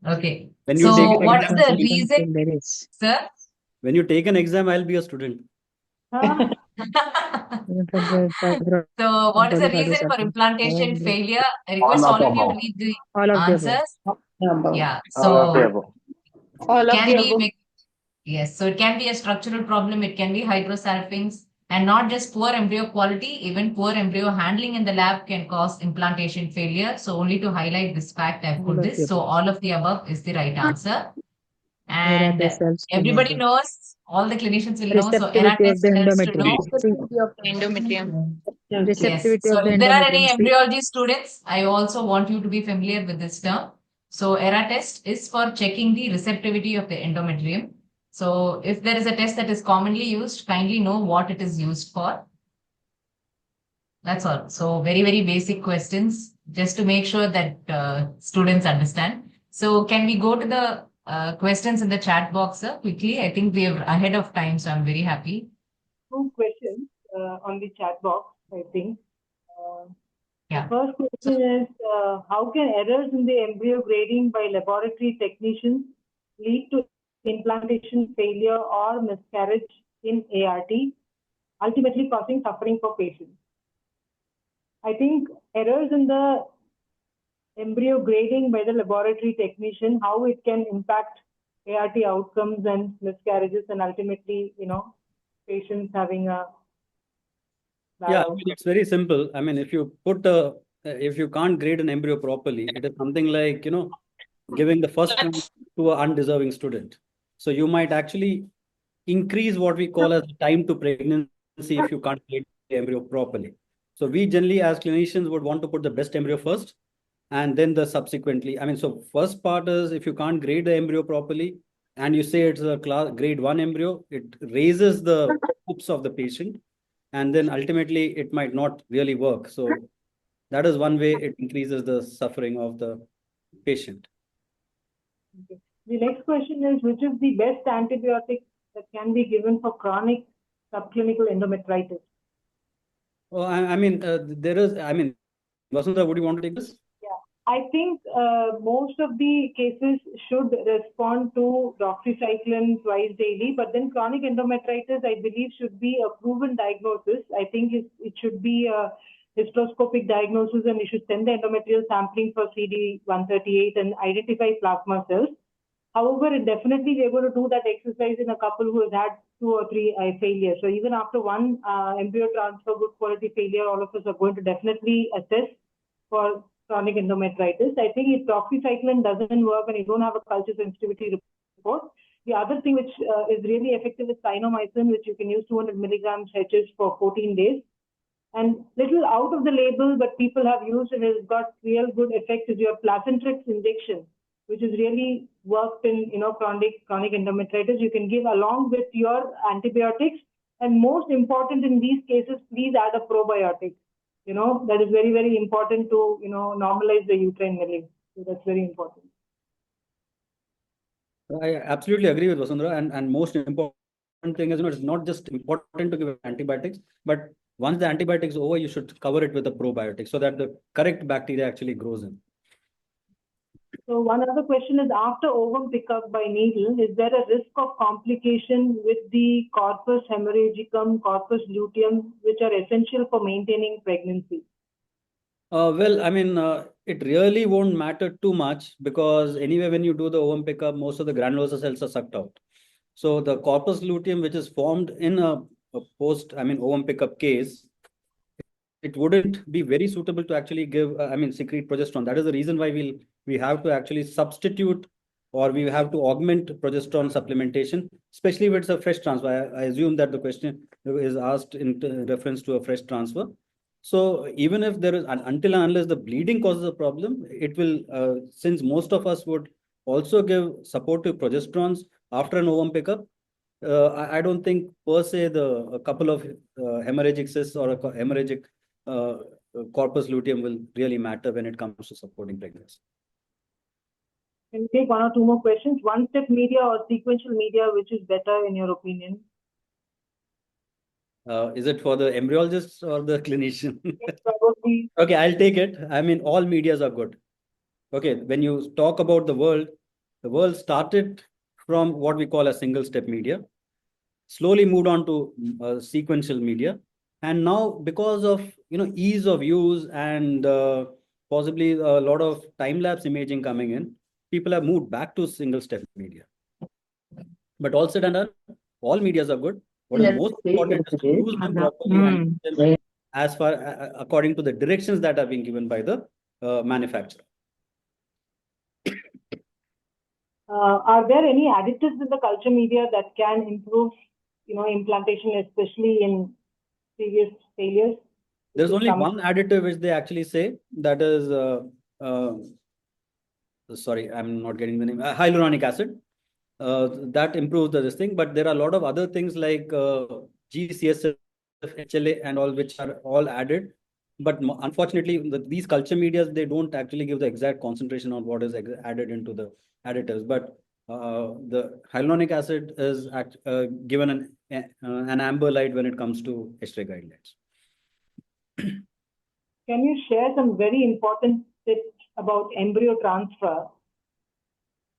Okay. When you So take an what is exam, the reason, sir? when you take an exam, I'll be a student. So what is the reason for implantation failure? I request all of you to read the answers. Yeah. So can be, yes. So it can be a structural problem. It can be hydrosalpinx, and not just poor embryo quality, even poor embryo handling in the lab can cause implantation failure. So only to highlight this fact, I've put this. So all of the above is the right answer. And everybody knows, all the clinicians will know. So ERA test helps to know. Endometrium. Yes. So if there are any embryology students, I also want you to be familiar with this term. So ERA test is for checking the receptivity of the endometrium. So if there is a test that is commonly used, kindly know what it is used for. That's all. So very, very basic questions just to make sure that students understand. So can we go to the questions in the chat box, sir, quickly? I think we are ahead of time, so I'm very happy. 2 questions on the chat box, I think. Yeah. The first question is, how can errors in the embryo grading by laboratory technicians lead to implantation failure or miscarriage in ART, ultimately causing suffering for patients? I think errors in the embryo grading by the laboratory technician, how it can impact ART outcomes and miscarriages, and ultimately, patients having a Yeah, it's very simple. I mean, if you if you can't grade an embryo properly, it is something like, giving the first chance to an undeserving student. So you might actually increase what we call as time to pregnancy if you can't grade the embryo properly. So we generally, as clinicians, would want to put the best embryo first, and then the subsequently. I mean, so first part is, if you can't grade the embryo properly, and you say it's a grade 1 embryo, it raises the hopes of the patient, and then ultimately it might not really work. So that is one way it increases the suffering of the patient. Okay. The next question is, which is the best antibiotic that can be given for chronic subclinical endometritis? Oh, I mean, Vasundara, would you want to take this? Yeah, I think most of the cases should respond to doxycycline twice daily, but then chronic endometritis, I believe, should be a proven diagnosis. I think it should be a hysteroscopic diagnosis, and you should send the endometrial sampling for CD138 and identify plasma cells. However, definitely we're going to do that exercise in a couple who has had 2 or 3 failures. So even after one embryo transfer, good quality failure, all of us are going to definitely assess for chronic endometritis. I think if doxycycline doesn't work and you don't have a culture sensitivity report, the other thing which is really effective is cynomycin, which you can use 200 milligrams HS for 14 days. And little out of the label, but people have used and it's got real good effect, is your Placentrix injection, which is really worked in chronic endometritis. You can give along with your antibiotics, and most important in these cases, please add a probiotic. That is very, very important to normalize the uterine milling. So that's very important. I absolutely agree with Vasundara, and most important thing is, it's not just important to give antibiotics, but once the antibiotics over, you should cover it with a probiotic so that the correct bacteria actually grows in. So one other question is, after ovum pickup by needle, is there a risk of complication with the corpus hemorrhagicum, corpus luteum, which are essential for maintaining pregnancy? Well, I mean, it really won't matter too much because anyway, when you do the ovum pickup, most of the granulosa cells are sucked out. So the corpus luteum, which is formed in a ovum pickup case, it wouldn't be very suitable to actually give, secrete progesterone. That is the reason why we have to actually substitute or we have to augment progesterone supplementation, especially if it's a fresh transfer. I assume that the question is asked in reference to a fresh transfer. So even if there is, until and unless the bleeding causes a problem, it will, since most of us would also give supportive progesterones after an ovum pickup, I don't think per se a couple of hemorrhagic cysts or a hemorrhagic corpus luteum will really matter when it comes to supporting pregnancy. Can we take one or two more questions? One-step media or sequential media, which is better in your opinion? Is it for the embryologist or the clinician? Yes, probably. Okay, I'll take it. I mean, all medias are good. Okay, when you talk about the world started from what we call a single-step media, slowly moved on to sequential media, and now because of ease of use and possibly a lot of time-lapse imaging coming in, people have moved back to single-step media. But all said and done, all medias are good. What is most important is to use them properly and use them as far according to the directions that are being given by the manufacturer. Are there any additives in the culture media that can improve, implantation, especially in previous failures? There's only one additive which they actually say, that is, sorry, I'm not getting the name, hyaluronic acid. That improves this thing, but there are a lot of other things like GCSF, HLA and all, which are all added. But unfortunately, these culture medias, they don't actually give the exact concentration on what is added into the additives. But the hyaluronic acid is given an amber light when it comes to X-ray guidelines. Can you share some very important tips about embryo transfer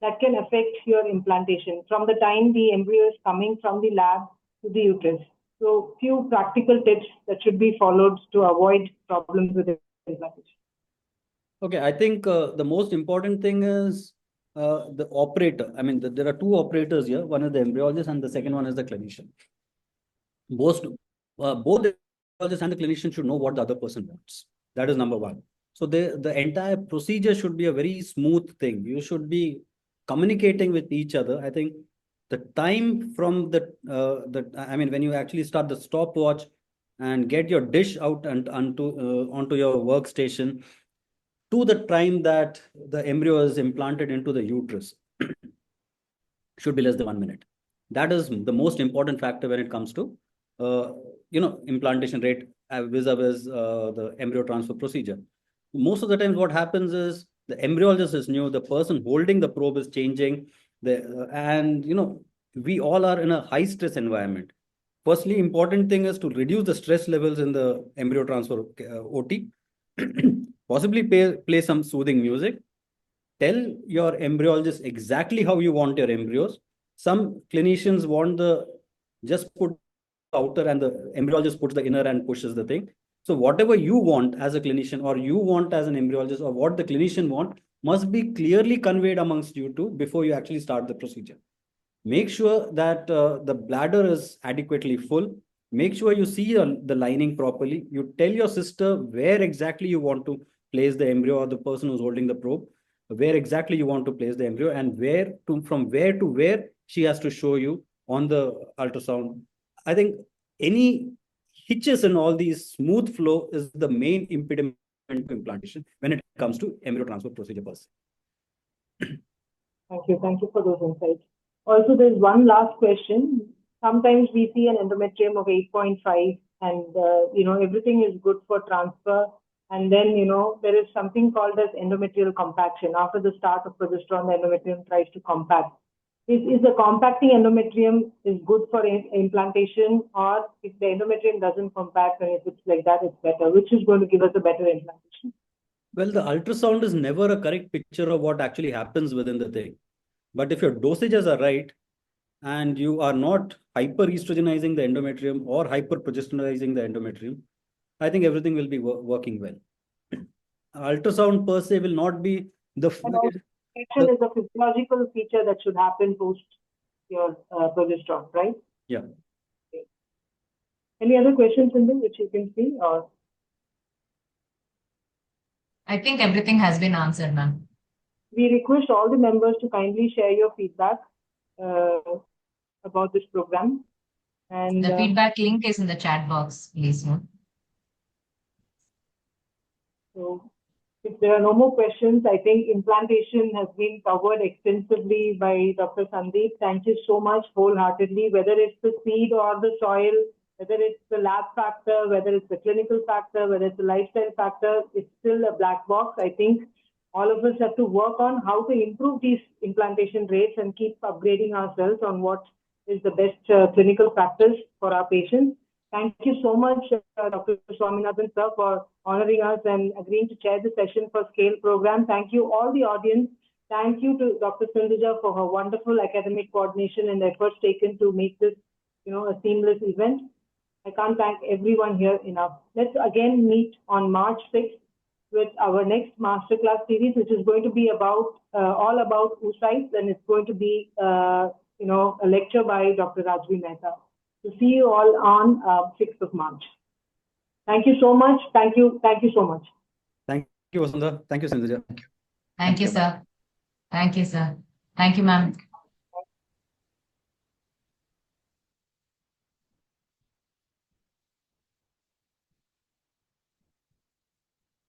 that can affect your implantation from the time the embryo is coming from the lab to the uterus? So few practical tips that should be followed to avoid problems with implantation. Okay, I think the most important thing is the operator. I mean, there are two operators here. One is the embryologist and the second one is the clinician. Both the embryologist and the clinician should know what the other person wants. That is number one. So the entire procedure should be a very smooth thing. You should be communicating with each other. I think the time from when you actually start the stopwatch and get your dish out and onto your workstation to the time that the embryo is implanted into the uterus should be less than 1 minute. That is the most important factor when it comes to implantation rate vis-a-vis the embryo transfer procedure. Most of the times what happens is the embryologist is new, the person holding the probe is changing, we all are in a high stress environment. Firstly, important thing is to reduce the stress levels in the embryo transfer OT. Possibly play some soothing music. Tell your embryologist exactly how you want your embryos. Some clinicians want just put the outer and the embryologist puts the inner and pushes the thing. So whatever you want as a clinician or you want as an embryologist or what the clinician want must be clearly conveyed amongst you two before you actually start the procedure. Make sure that the bladder is adequately full. Make sure you see the lining properly. You tell your sister where exactly you want to place the embryo or the person who's holding the probe, where exactly you want to place the embryo and from where to where she has to show you on the ultrasound. I think any hitches in all these smooth flow is the main impediment to implantation when it comes to embryo transfer procedure per se. Thank you for those insights. Also, there's one last question. Sometimes we see an endometrium of 8.5 and, everything is good for transfer. And then, there is something called as endometrial compaction. After the start of progesterone, the endometrium tries to compact. Is the compacting endometrium is good for implantation, or if the endometrium doesn't compact and if it's like that, it's better? Which is going to give us a better implantation? Well, the ultrasound is never a correct picture of what actually happens within the thing. But if your dosages are right and you are not hyper-estrogenizing the endometrium or hyper-progesteronizing the endometrium, I think everything will be working well. Ultrasound per se will not be the Ovulation is a physiological feature that should happen post your progesterone, right? Yeah. Okay. Any other questions, Sindhu, which you can see? Or I think everything has been answered, ma'am. we request all the members to kindly share your feedback about this program. And The feedback link is in the chat box, please. No? so if there are no more questions, I think implantation has been covered extensively by Dr. Sandeep. Thank you so much wholeheartedly, whether it's the seed or the soil, whether it's the lab factor, whether it's the clinical factor, whether it's the lifestyle factor, it's still a black box. I think all of us have to work on how to improve these implantation rates and keep upgrading ourselves on what is the best clinical factors for our patients. Thank you so much, Dr. Swaminathan, sir, for honoring us and agreeing to chair the session for SCALE program. Thank you, all the audience. Thank you to Dr. Sindhuja for her wonderful academic coordination and efforts taken to make this, a seamless event. I can't thank everyone here enough. Let's again meet on March 6th with our next masterclass series, which is going to be about all about oocytes, and it's going to be a lecture by Dr. Rajvi Mehta. To see you all on 6th of March. Thank you so much. Thank you. Thank you so much. Thank you, Vasundara. Thank you, Sindhuja. Thank you, sir. Thank you, sir. Thank you, ma'am.